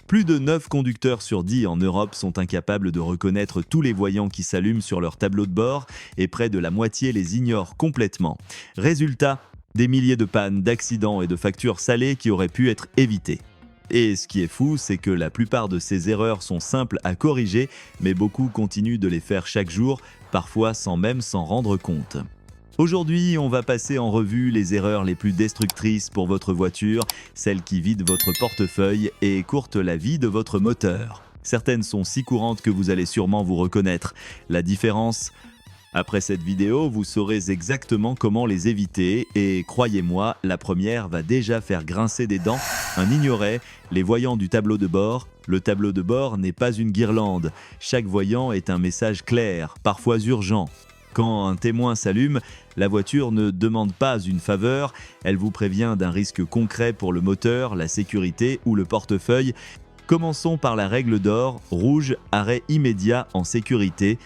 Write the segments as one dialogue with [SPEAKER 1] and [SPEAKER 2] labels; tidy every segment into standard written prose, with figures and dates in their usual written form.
[SPEAKER 1] Plus de 9 conducteurs sur 10 en Europe sont incapables de reconnaître tous les voyants qui s'allument sur leur tableau de bord et près de la moitié les ignorent complètement. Résultat, des milliers de pannes, d'accidents et de factures salées qui auraient pu être évitées. Et ce qui est fou, c'est que la plupart de ces erreurs sont simples à corriger, mais beaucoup continuent de les faire chaque jour, parfois sans même s'en rendre compte. Aujourd'hui, on va passer en revue les erreurs les plus destructrices pour votre voiture, celles qui vident votre portefeuille et écourtent la vie de votre moteur. Certaines sont si courantes que vous allez sûrement vous reconnaître. La différence ? Après cette vidéo, vous saurez exactement comment les éviter et croyez-moi, la première va déjà faire grincer des dents. Un ignorait, les voyants du tableau de bord. Le tableau de bord n'est pas une guirlande. Chaque voyant est un message clair, parfois urgent. Quand un témoin s'allume, la voiture ne demande pas une faveur, elle vous prévient d'un risque concret pour le moteur, la sécurité ou le portefeuille. Commençons par la règle d'or, rouge, arrêt immédiat en sécurité.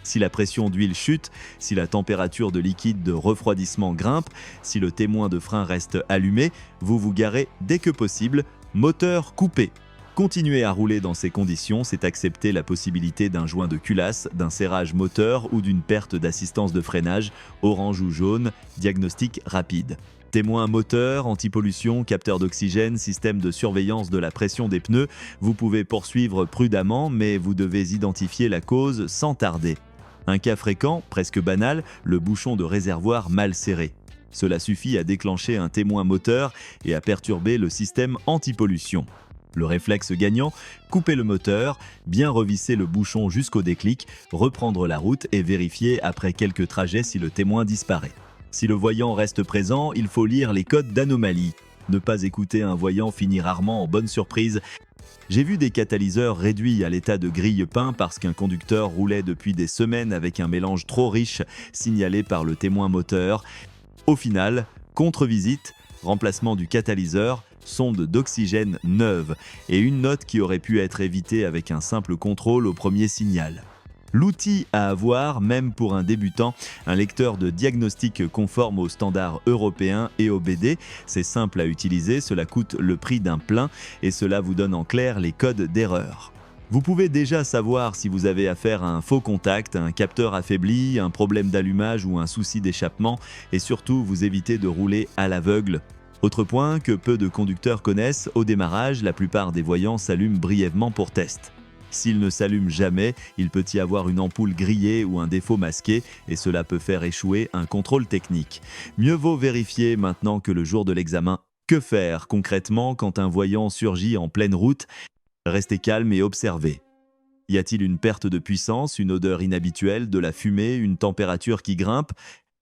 [SPEAKER 1] Si la pression d'huile chute, si la température de liquide de refroidissement grimpe, si le témoin de frein reste allumé, vous vous garez dès que possible, moteur coupé. Continuer à rouler dans ces conditions, c'est accepter la possibilité d'un joint de culasse, d'un serrage moteur ou d'une perte d'assistance de freinage, orange ou jaune, diagnostic rapide. Témoin moteur, antipollution, capteur d'oxygène, système de surveillance de la pression des pneus, vous pouvez poursuivre prudemment, mais vous devez identifier la cause sans tarder. Un cas fréquent, presque banal, le bouchon de réservoir mal serré. Cela suffit à déclencher un témoin moteur et à perturber le système antipollution. Le réflexe gagnant, couper le moteur, bien revisser le bouchon jusqu'au déclic, reprendre la route et vérifier après quelques trajets si le témoin disparaît. Si le voyant reste présent, il faut lire les codes d'anomalie. Ne pas écouter un voyant finit rarement en bonne surprise. J'ai vu des catalyseurs réduits à l'état de grille-pain parce qu'un conducteur roulait depuis des semaines avec un mélange trop riche signalé par le témoin moteur. Au final, contre-visite, remplacement du catalyseur, sonde d'oxygène neuve et une note qui aurait pu être évitée avec un simple contrôle au premier signal. L'outil à avoir, même pour un débutant, un lecteur de diagnostic conforme aux standards européens et au BD. C'est simple à utiliser, cela coûte le prix d'un plein et cela vous donne en clair les codes d'erreur. Vous pouvez déjà savoir si vous avez affaire à un faux contact, un capteur affaibli, un problème d'allumage ou un souci d'échappement et surtout vous évitez de rouler à l'aveugle. Autre point que peu de conducteurs connaissent, au démarrage, la plupart des voyants s'allument brièvement pour test. S'il ne s'allume jamais, il peut y avoir une ampoule grillée ou un défaut masqué et cela peut faire échouer un contrôle technique. Mieux vaut vérifier maintenant que le jour de l'examen. Que faire concrètement quand un voyant surgit en pleine route ? Restez calme et observez. Y a-t-il une perte de puissance, une odeur inhabituelle, de la fumée, une température qui grimpe ?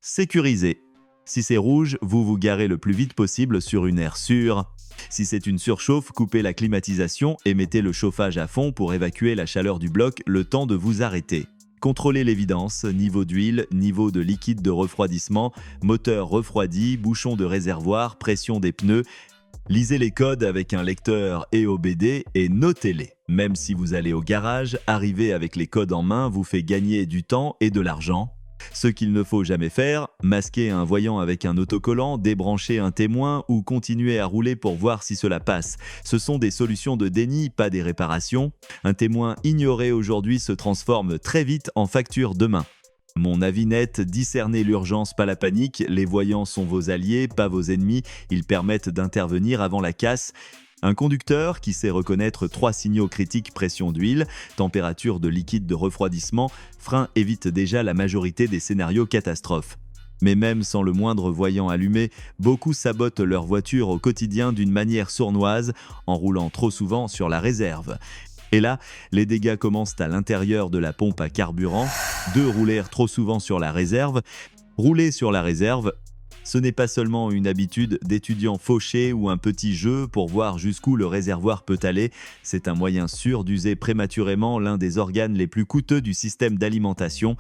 [SPEAKER 1] Sécurisez. Si c'est rouge, vous vous garez le plus vite possible sur une aire sûre. Si c'est une surchauffe, coupez la climatisation et mettez le chauffage à fond pour évacuer la chaleur du bloc le temps de vous arrêter. Contrôlez l'évidence, niveau d'huile, niveau de liquide de refroidissement, moteur refroidi, bouchon de réservoir, pression des pneus. Lisez les codes avec un lecteur et OBD et notez-les. Même si vous allez au garage, arriver avec les codes en main vous fait gagner du temps et de l'argent. Ce qu'il ne faut jamais faire, masquer un voyant avec un autocollant, débrancher un témoin ou continuer à rouler pour voir si cela passe. Ce sont des solutions de déni, pas des réparations. Un témoin ignoré aujourd'hui se transforme très vite en facture demain. Mon avis net, discernez l'urgence, pas la panique. Les voyants sont vos alliés, pas vos ennemis. Ils permettent d'intervenir avant la casse. Un conducteur qui sait reconnaître 3 signaux critiques: pression d'huile, température de liquide de refroidissement, frein évite déjà la majorité des scénarios catastrophes. Mais même sans le moindre voyant allumé, beaucoup sabotent leur voiture au quotidien d'une manière sournoise, en roulant trop souvent sur la réserve. Et là, les dégâts commencent à l'intérieur de la pompe à carburant. 2. Rouler trop souvent sur la réserve. Rouler sur la réserve, ce n'est pas seulement une habitude d'étudiant fauché ou un petit jeu pour voir jusqu'où le réservoir peut aller, c'est un moyen sûr d'user prématurément l'un des organes les plus coûteux du système d'alimentation,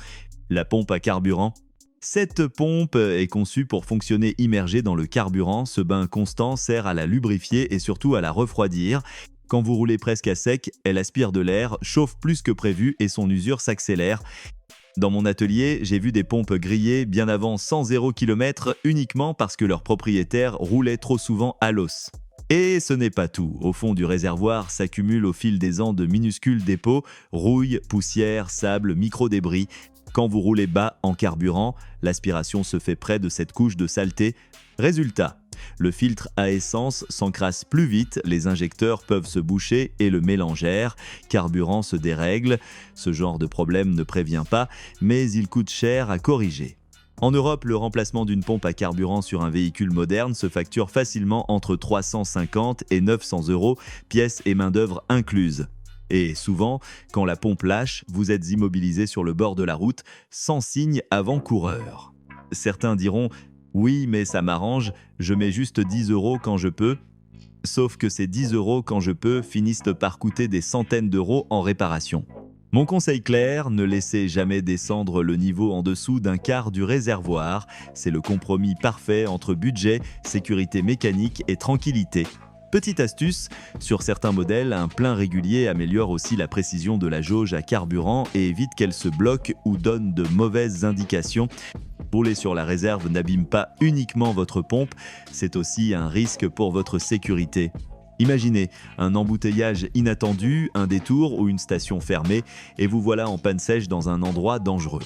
[SPEAKER 1] la pompe à carburant. Cette pompe est conçue pour fonctionner immergée dans le carburant. Ce bain constant sert à la lubrifier et surtout à la refroidir. Quand vous roulez presque à sec, elle aspire de l'air, chauffe plus que prévu et son usure s'accélère. Dans mon atelier, j'ai vu des pompes grillées bien avant 100 km uniquement parce que leurs propriétaires roulaient trop souvent à l'os. Et ce n'est pas tout. Au fond du réservoir s'accumulent au fil des ans de minuscules dépôts, rouille, poussière, sable, micro-débris. Quand vous roulez bas en carburant, l'aspiration se fait près de cette couche de saleté. Résultat, le filtre à essence s'encrasse plus vite, les injecteurs peuvent se boucher et le mélangeur carburant se dérègle. Ce genre de problème ne prévient pas, mais il coûte cher à corriger. En Europe, le remplacement d'une pompe à carburant sur un véhicule moderne se facture facilement entre 350 et 900 €, pièces et main-d'œuvre incluses. Et souvent, quand la pompe lâche, vous êtes immobilisé sur le bord de la route, sans signe avant-coureur. Certains diront « Oui, mais ça m'arrange, je mets juste 10 € quand je peux ». Sauf que ces 10 € quand je peux finissent par coûter des centaines d'euros en réparation. Mon conseil clair, ne laissez jamais descendre le niveau en dessous d'un quart du réservoir. C'est le compromis parfait entre budget, sécurité mécanique et tranquillité. Petite astuce, sur certains modèles, un plein régulier améliore aussi la précision de la jauge à carburant et évite qu'elle se bloque ou donne de mauvaises indications. Rouler sur la réserve n'abîme pas uniquement votre pompe, c'est aussi un risque pour votre sécurité. Imaginez un embouteillage inattendu, un détour ou une station fermée, et vous voilà en panne sèche dans un endroit dangereux.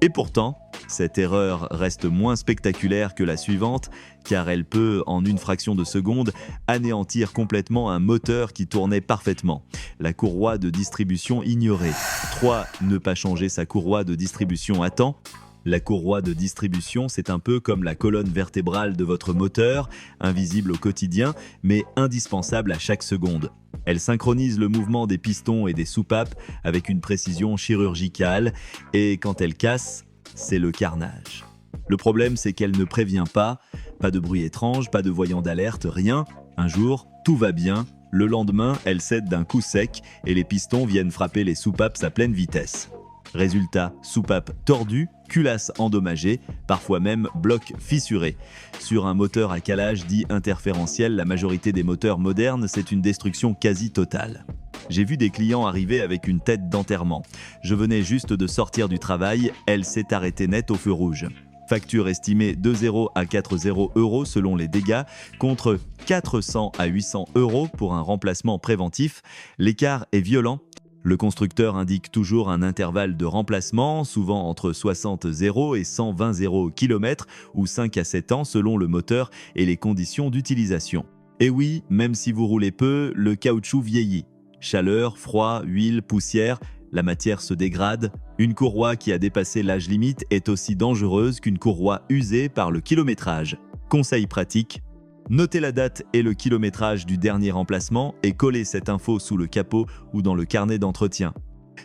[SPEAKER 1] Et pourtant, cette erreur reste moins spectaculaire que la suivante, car elle peut, en une fraction de seconde, anéantir complètement un moteur qui tournait parfaitement. La courroie de distribution ignorée. 3. Ne pas changer sa courroie de distribution à temps. La courroie de distribution, c'est un peu comme la colonne vertébrale de votre moteur, invisible au quotidien, mais indispensable à chaque seconde. Elle synchronise le mouvement des pistons et des soupapes avec une précision chirurgicale, et quand elle casse, c'est le carnage. Le problème, c'est qu'elle ne prévient pas de bruit étrange, pas de voyant d'alerte, rien. Un jour, tout va bien, le lendemain, elle cède d'un coup sec et les pistons viennent frapper les soupapes à pleine vitesse. Résultat, soupape tordue, culasse endommagée, parfois même bloc fissuré. Sur un moteur à calage dit interférentiel, la majorité des moteurs modernes, c'est une destruction quasi totale. J'ai vu des clients arriver avec une tête d'enterrement. Je venais juste de sortir du travail, elle s'est arrêtée net au feu rouge. Facture estimée de 0 à 40 € selon les dégâts, contre 400 à 800 € pour un remplacement préventif. L'écart est violent. Le constructeur indique toujours un intervalle de remplacement, souvent entre 60 € et 120 € km ou 5 à 7 ans selon le moteur et les conditions d'utilisation. Et oui, même si vous roulez peu, le caoutchouc vieillit. Chaleur, froid, huile, poussière, la matière se dégrade. Une courroie qui a dépassé l'âge limite est aussi dangereuse qu'une courroie usée par le kilométrage. Conseil pratique: notez la date et le kilométrage du dernier remplacement et collez cette info sous le capot ou dans le carnet d'entretien.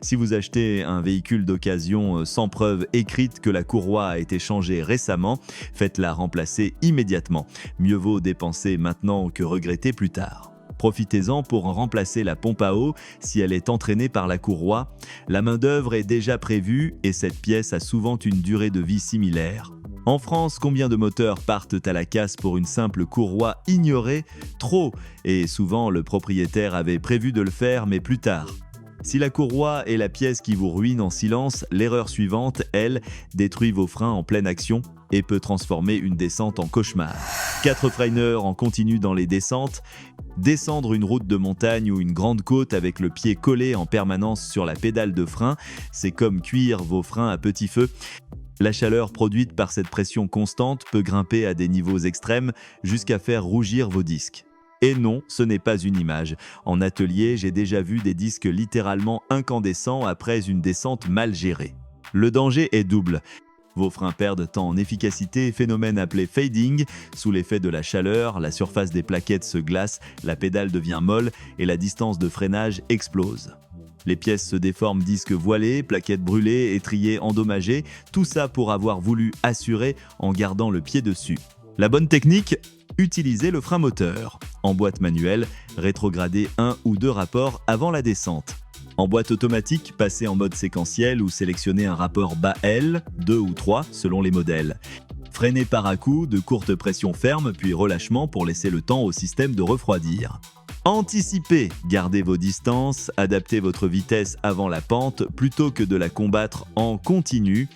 [SPEAKER 1] Si vous achetez un véhicule d'occasion sans preuve écrite que la courroie a été changée récemment, faites-la remplacer immédiatement. Mieux vaut dépenser maintenant que regretter plus tard. Profitez-en pour remplacer la pompe à eau si elle est entraînée par la courroie. La main-d'œuvre est déjà prévue et cette pièce a souvent une durée de vie similaire. En France, combien de moteurs partent à la casse pour une simple courroie ignorée? Trop, et souvent le propriétaire avait prévu de le faire, mais plus tard. Si la courroie est la pièce qui vous ruine en silence, l'erreur suivante, elle, détruit vos freins en pleine action et peut transformer une descente en cauchemar. 4 freineurs en continu dans les descentes. Descendre une route de montagne ou une grande côte avec le pied collé en permanence sur la pédale de frein, c'est comme cuire vos freins à petit feu. La chaleur produite par cette pression constante peut grimper à des niveaux extrêmes jusqu'à faire rougir vos disques. Et non, ce n'est pas une image. En atelier, j'ai déjà vu des disques littéralement incandescents après une descente mal gérée. Le danger est double. Vos freins perdent en efficacité, phénomène appelé fading. Sous l'effet de la chaleur, la surface des plaquettes se glace, la pédale devient molle et la distance de freinage explose. Les pièces se déforment, disques voilés, plaquettes brûlées, étriers endommagés, tout ça pour avoir voulu assurer en gardant le pied dessus. La bonne technique? Utilisez le frein moteur. En boîte manuelle, rétrogradez 1 ou 2 rapports avant la descente. En boîte automatique, passez en mode séquentiel ou sélectionnez un rapport bas L, 2 ou 3 selon les modèles. Freinez par à-coups, de courte pression ferme puis relâchement pour laisser le temps au système de refroidir. Anticipez, gardez vos distances, adaptez votre vitesse avant la pente plutôt que de la combattre en continu.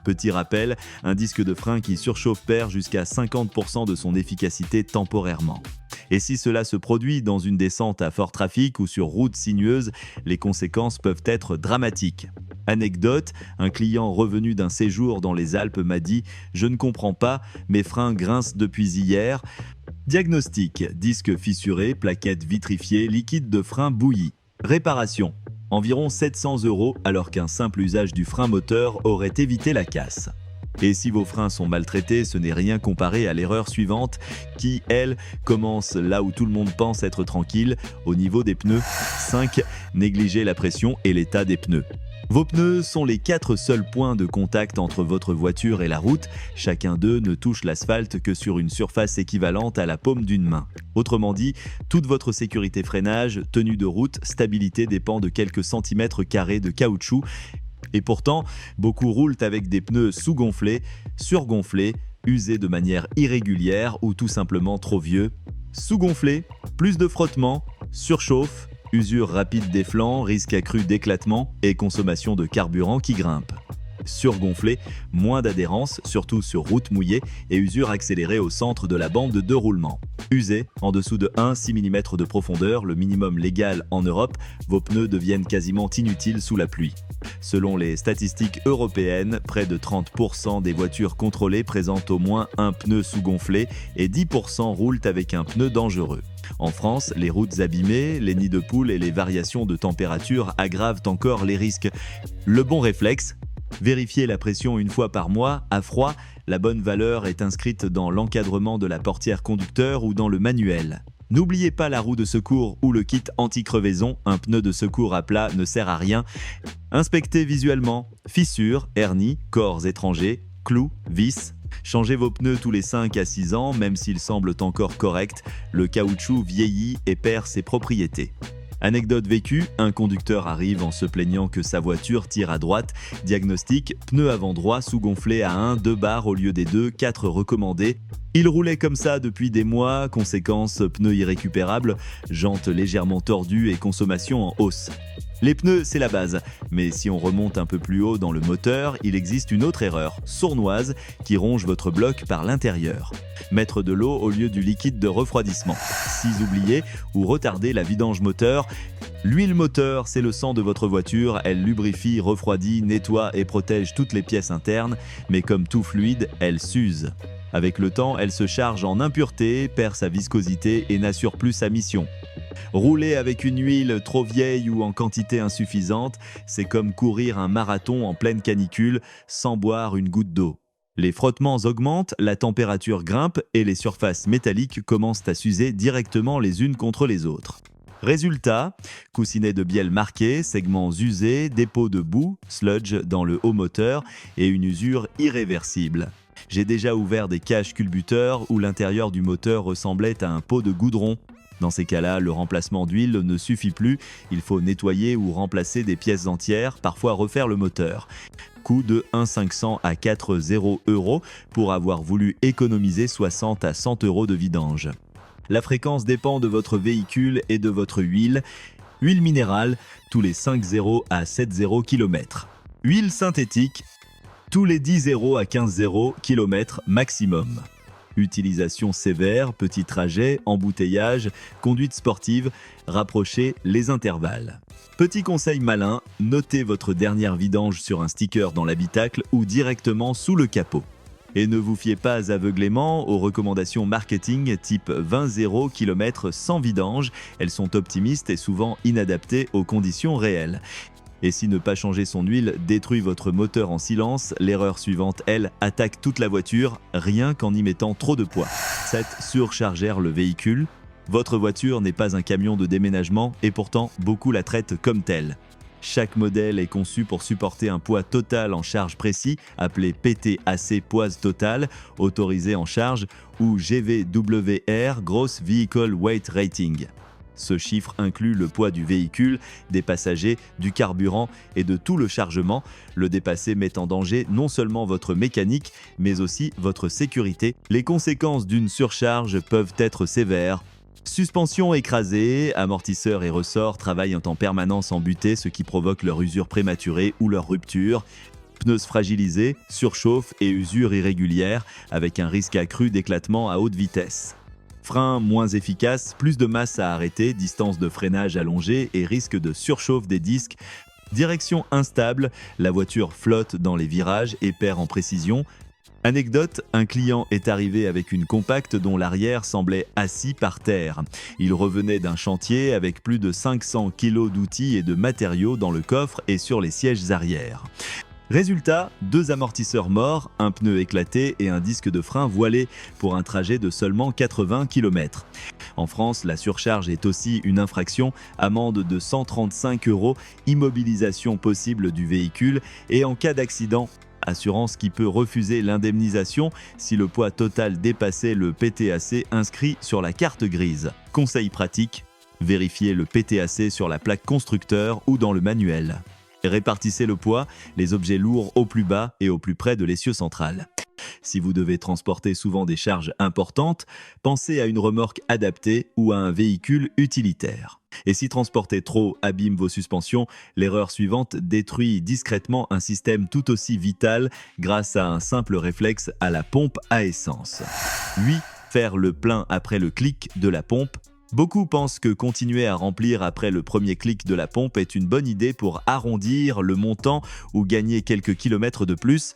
[SPEAKER 1] Petit rappel, un disque de frein qui surchauffe perd jusqu'à 50% de son efficacité temporairement. Et si cela se produit dans une descente à fort trafic ou sur route sinueuse, les conséquences peuvent être dramatiques. Anecdote, un client revenu d'un séjour dans les Alpes m'a dit « Je ne comprends pas, mes freins grincent depuis hier ». Diagnostic, disque fissuré, plaquettes vitrifiées, liquide de frein bouilli. Réparation, environ 700 € alors qu'un simple usage du frein moteur aurait évité la casse. Et si vos freins sont maltraités, ce n'est rien comparé à l'erreur suivante qui, elle, commence là où tout le monde pense être tranquille, au niveau des pneus. 5. Négliger la pression et l'état des pneus. Vos pneus sont les 4 seuls points de contact entre votre voiture et la route. Chacun d'eux ne touche l'asphalte que sur une surface équivalente à la paume d'une main. Autrement dit, toute votre sécurité freinage, tenue de route, stabilité dépend de quelques centimètres carrés de caoutchouc. Et pourtant, beaucoup roulent avec des pneus sous-gonflés, surgonflés, usés de manière irrégulière ou tout simplement trop vieux. Sous-gonflés, plus de frottement, surchauffe, usure rapide des flancs, risque accru d'éclatement et consommation de carburant qui grimpe. Surgonflé, moins d'adhérence, surtout sur route mouillée, et usure accélérée au centre de la bande de roulement. Usé, en dessous de 1,6 mm de profondeur, le minimum légal en Europe, vos pneus deviennent quasiment inutiles sous la pluie. Selon les statistiques européennes, près de 30% des voitures contrôlées présentent au moins un pneu sous-gonflé et 10% roulent avec un pneu dangereux. En France, les routes abîmées, les nids de poules et les variations de température aggravent encore les risques. Le bon réflexe, vérifier la pression une fois par mois, à froid, la bonne valeur est inscrite dans l'encadrement de la portière conducteur ou dans le manuel. N'oubliez pas la roue de secours ou le kit anti-crevaison, un pneu de secours à plat ne sert à rien. Inspectez visuellement, fissures, hernies, corps étrangers, clous, vis. Changez vos pneus tous les 5 à 6 ans, même s'ils semblent encore corrects, le caoutchouc vieillit et perd ses propriétés. Anecdote vécue, un conducteur arrive en se plaignant que sa voiture tire à droite. Diagnostic, pneu avant droit sous-gonflé à 1, 2 bars au lieu des 2, 4 recommandés. Il roulait comme ça depuis des mois, conséquence pneus irrécupérables, jantes légèrement tordues et consommation en hausse. Les pneus, c'est la base, mais si on remonte un peu plus haut dans le moteur, il existe une autre erreur, sournoise, qui ronge votre bloc par l'intérieur. Mettre de l'eau au lieu du liquide de refroidissement. Si oubliez ou retardez la vidange moteur, l'huile moteur, c'est le sang de votre voiture, elle lubrifie, refroidit, nettoie et protège toutes les pièces internes, mais comme tout fluide, elle s'use. Avec le temps, elle se charge en impuretés, perd sa viscosité et n'assure plus sa mission. Rouler avec une huile trop vieille ou en quantité insuffisante, c'est comme courir un marathon en pleine canicule sans boire une goutte d'eau. Les frottements augmentent, la température grimpe et les surfaces métalliques commencent à s'user directement les unes contre les autres. Résultat, coussinet de bielle marqué, segments usés, dépôt de boue, sludge dans le haut moteur et une usure irréversible. J'ai déjà ouvert des caches culbuteurs où l'intérieur du moteur ressemblait à un pot de goudron. Dans ces cas-là, le remplacement d'huile ne suffit plus, il faut nettoyer ou remplacer des pièces entières, parfois refaire le moteur. Coût de 1,500 à 4,0 € pour avoir voulu économiser 60 à 100 € de vidange. La fréquence dépend de votre véhicule et de votre huile. Huile minérale, tous les 5,0 à 7,0 km. Huile synthétique, tous les 10,0 à 15,0 km maximum. Utilisation sévère, petits trajets, embouteillage, conduite sportive, rapprochez les intervalles. Petit conseil malin, notez votre dernière vidange sur un sticker dans l'habitacle ou directement sous le capot. Et ne vous fiez pas aveuglément aux recommandations marketing type 20,0 km sans vidange, elles sont optimistes et souvent inadaptées aux conditions réelles. Et si ne pas changer son huile détruit votre moteur en silence, l'erreur suivante, elle, attaque toute la voiture, rien qu'en y mettant trop de poids. 7. Surcharger le véhicule. Votre voiture n'est pas un camion de déménagement et pourtant beaucoup la traitent comme telle. Chaque modèle est conçu pour supporter un poids total en charge précis, appelé PTAC poids total, autorisé en charge, ou GVWR, Gross Vehicle Weight Rating. Ce chiffre inclut le poids du véhicule, des passagers, du carburant et de tout le chargement. Le dépasser met en danger non seulement votre mécanique, mais aussi votre sécurité. Les conséquences d'une surcharge peuvent être sévères. Suspension écrasée, amortisseurs et ressorts travaillent en permanence en butée, ce qui provoque leur usure prématurée ou leur rupture. Pneus fragilisés, surchauffe et usure irrégulière, avec un risque accru d'éclatement à haute vitesse. Frein moins efficace, plus de masse à arrêter, distance de freinage allongée et risque de surchauffe des disques. Direction instable, la voiture flotte dans les virages et perd en précision. Anecdote, un client est arrivé avec une compacte dont l'arrière semblait assis par terre. Il revenait d'un chantier avec plus de 500 kg d'outils et de matériaux dans le coffre et sur les sièges arrière. Résultat, 2 amortisseurs morts, un pneu éclaté et un disque de frein voilé pour un trajet de seulement 80 km. En France, la surcharge est aussi une infraction, amende de 135 €, immobilisation possible du véhicule et en cas d'accident, assurance qui peut refuser l'indemnisation si le poids total dépassait le PTAC inscrit sur la carte grise. Conseil pratique, vérifiez le PTAC sur la plaque constructeur ou dans le manuel. Répartissez le poids, les objets lourds au plus bas et au plus près de l'essieu central. Si vous devez transporter souvent des charges importantes, pensez à une remorque adaptée ou à un véhicule utilitaire. Et si transporter trop abîme vos suspensions, l'erreur suivante détruit discrètement un système tout aussi vital grâce à un simple réflexe à la pompe à essence. 8. Faire le plein après le clic de la pompe. Beaucoup pensent que continuer à remplir après le premier clic de la pompe est une bonne idée pour arrondir le montant ou gagner quelques kilomètres de plus.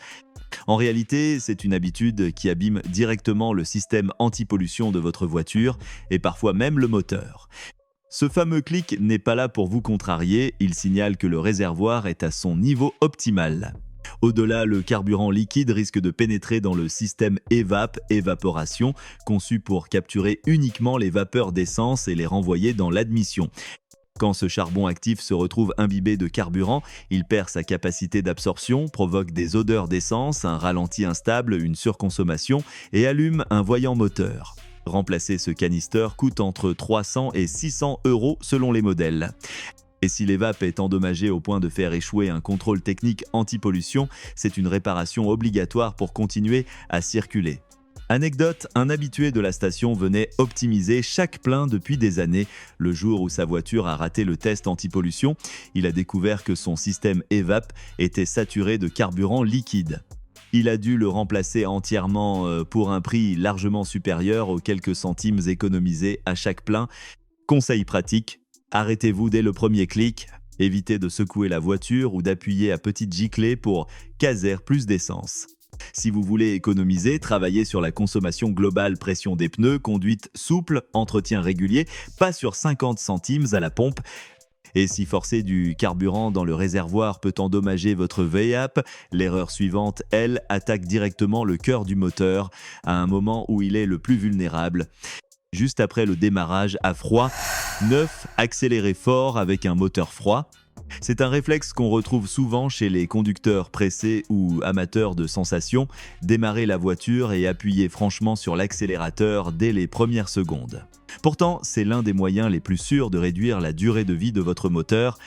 [SPEAKER 1] En réalité, c'est une habitude qui abîme directement le système anti-pollution de votre voiture et parfois même le moteur. Ce fameux clic n'est pas là pour vous contrarier, il signale que le réservoir est à son niveau optimal. Au-delà, le carburant liquide risque de pénétrer dans le système EVAP, évaporation, conçu pour capturer uniquement les vapeurs d'essence et les renvoyer dans l'admission. Quand ce charbon actif se retrouve imbibé de carburant, il perd sa capacité d'absorption, provoque des odeurs d'essence, un ralenti instable, une surconsommation et allume un voyant moteur. Remplacer ce canister coûte entre 300 et 600 € selon les modèles. Et si l'EVAP est endommagé au point de faire échouer un contrôle technique anti-pollution, c'est une réparation obligatoire pour continuer à circuler. Anecdote, un habitué de la station venait optimiser chaque plein depuis des années. Le jour où sa voiture a raté le test anti-pollution, il a découvert que son système EVAP était saturé de carburant liquide. Il a dû le remplacer entièrement pour un prix largement supérieur aux quelques centimes économisés à chaque plein. Conseil pratique, arrêtez-vous dès le premier clic, évitez de secouer la voiture ou d'appuyer à petite giclée pour caser plus d'essence. Si vous voulez économiser, travaillez sur la consommation globale, pression des pneus, conduite souple, entretien régulier, pas sur 50 centimes à la pompe. Et si forcer du carburant dans le réservoir peut endommager votre VAP, l'erreur suivante, elle, attaque directement le cœur du moteur, à un moment où il est le plus vulnérable. Juste après le démarrage à froid. 9. Accélérer fort avec un moteur froid. C'est un réflexe qu'on retrouve souvent chez les conducteurs pressés ou amateurs de sensations. Démarrer la voiture et appuyer franchement sur l'accélérateur dès les premières secondes. Pourtant, c'est l'un des moyens les plus sûrs de réduire la durée de vie de votre moteur.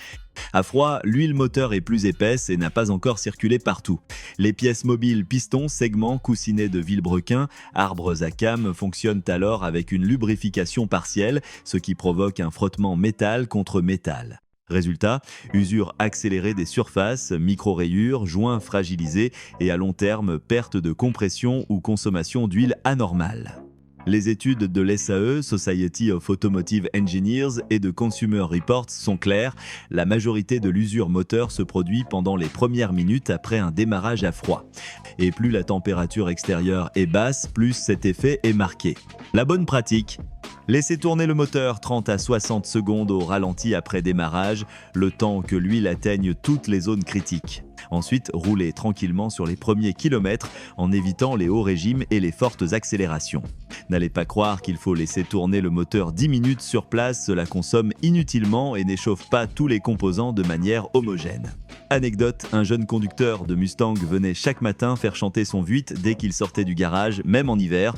[SPEAKER 1] À froid, l'huile moteur est plus épaisse et n'a pas encore circulé partout. Les pièces mobiles pistons, segments, coussinets de vilebrequin, arbres à cames fonctionnent alors avec une lubrification partielle, ce qui provoque un frottement métal contre métal. Résultat, usure accélérée des surfaces, micro-rayures, joints fragilisés et à long terme, perte de compression ou consommation d'huile anormale. Les études de l'SAE, Society of Automotive Engineers, et de Consumer Reports sont claires, la majorité de l'usure moteur se produit pendant les premières minutes après un démarrage à froid. Et plus la température extérieure est basse, plus cet effet est marqué. La bonne pratique: laissez tourner le moteur 30 à 60 secondes au ralenti après démarrage, le temps que l'huile atteigne toutes les zones critiques. Ensuite, roulez tranquillement sur les premiers kilomètres en évitant les hauts régimes et les fortes accélérations. N'allez pas croire qu'il faut laisser tourner le moteur 10 minutes sur place, cela consomme inutilement et n'échauffe pas tous les composants de manière homogène. Anecdote, un jeune conducteur de Mustang venait chaque matin faire chanter son V8 dès qu'il sortait du garage, même en hiver.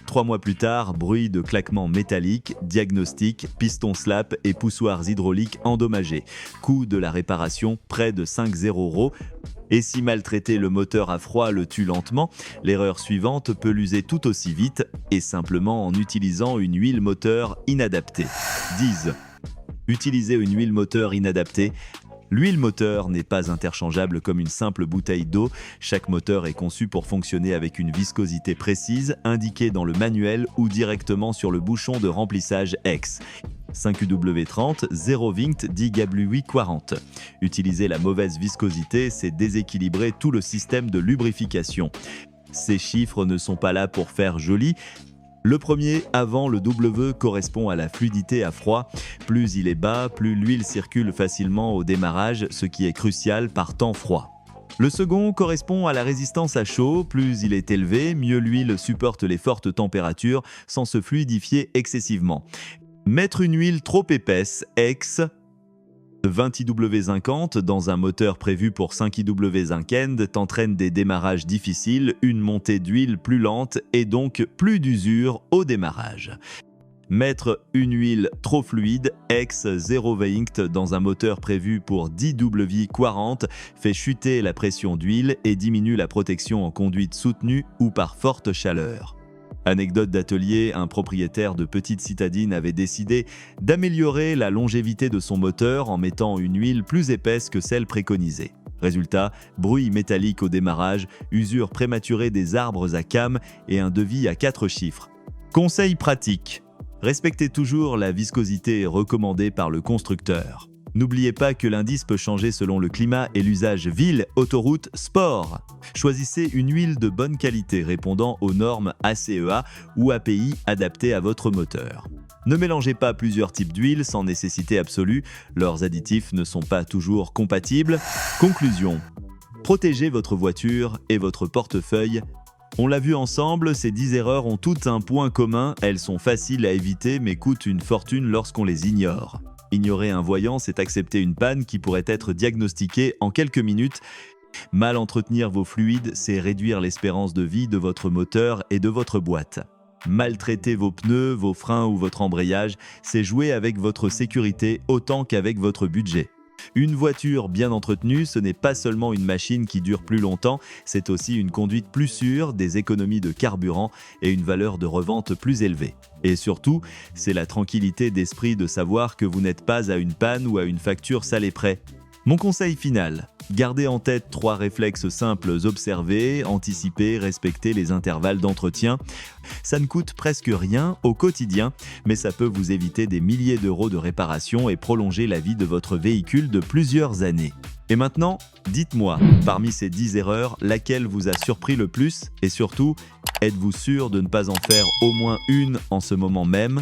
[SPEAKER 1] 3 mois plus tard, bruit de claquements métalliques, diagnostic, piston slap et poussoirs hydrauliques endommagés. Coût de la réparation, près de 5,0 €. Et si maltraiter le moteur à froid le tue lentement, l'erreur suivante peut l'user tout aussi vite et simplement en utilisant une huile moteur inadaptée. 10. Utiliser une huile moteur inadaptée. L'huile moteur n'est pas interchangeable comme une simple bouteille d'eau. Chaque moteur est conçu pour fonctionner avec une viscosité précise, indiquée dans le manuel ou directement sur le bouchon de remplissage X. 5UW30, 0 Vinct 10 Gabluis 40. Utiliser la mauvaise viscosité, c'est déséquilibrer tout le système de lubrification. Ces chiffres ne sont pas là pour faire joli. Le premier, avant le W, correspond à la fluidité à froid. Plus il est bas, plus l'huile circule facilement au démarrage, ce qui est crucial par temps froid. Le second correspond à la résistance à chaud. Plus il est élevé, mieux l'huile supporte les fortes températures sans se fluidifier excessivement. Mettre une huile trop épaisse, X 20IW50 dans un moteur prévu pour 5IW5End t'entraîne des démarrages difficiles, une montée d'huile plus lente et donc plus d'usure au démarrage. Mettre une huile trop fluide, X0 Vinct dans un moteur prévu pour 10W40 fait chuter la pression d'huile et diminue la protection en conduite soutenue ou par forte chaleur. Anecdote d'atelier, un propriétaire de petite citadine avait décidé d'améliorer la longévité de son moteur en mettant une huile plus épaisse que celle préconisée. Résultat, bruit métallique au démarrage, usure prématurée des arbres à cames et un devis à 4 chiffres. Conseil pratique. Respectez toujours la viscosité recommandée par le constructeur. N'oubliez pas que l'indice peut changer selon le climat et l'usage ville, autoroute, sport. Choisissez une huile de bonne qualité répondant aux normes ACEA ou API adaptées à votre moteur. Ne mélangez pas plusieurs types d'huile sans nécessité absolue, leurs additifs ne sont pas toujours compatibles. Conclusion. Protégez votre voiture et votre portefeuille. On l'a vu ensemble, ces 10 erreurs ont toutes un point commun, elles sont faciles à éviter mais coûtent une fortune lorsqu'on les ignore. Ignorer un voyant, c'est accepter une panne qui pourrait être diagnostiquée en quelques minutes. Mal entretenir vos fluides, c'est réduire l'espérance de vie de votre moteur et de votre boîte. Maltraiter vos pneus, vos freins ou votre embrayage, c'est jouer avec votre sécurité autant qu'avec votre budget. Une voiture bien entretenue, ce n'est pas seulement une machine qui dure plus longtemps, c'est aussi une conduite plus sûre, des économies de carburant et une valeur de revente plus élevée. Et surtout, c'est la tranquillité d'esprit de savoir que vous n'êtes pas à une panne ou à une facture salée près. Mon conseil final, gardez en tête 3 réflexes simples: observer, anticiper, respecter les intervalles d'entretien. Ça ne coûte presque rien au quotidien, mais ça peut vous éviter des milliers d'euros de réparation et prolonger la vie de votre véhicule de plusieurs années. Et maintenant, dites-moi, parmi ces 10 erreurs, laquelle vous a surpris le plus? Et surtout, êtes-vous sûr de ne pas en faire au moins une en ce moment même?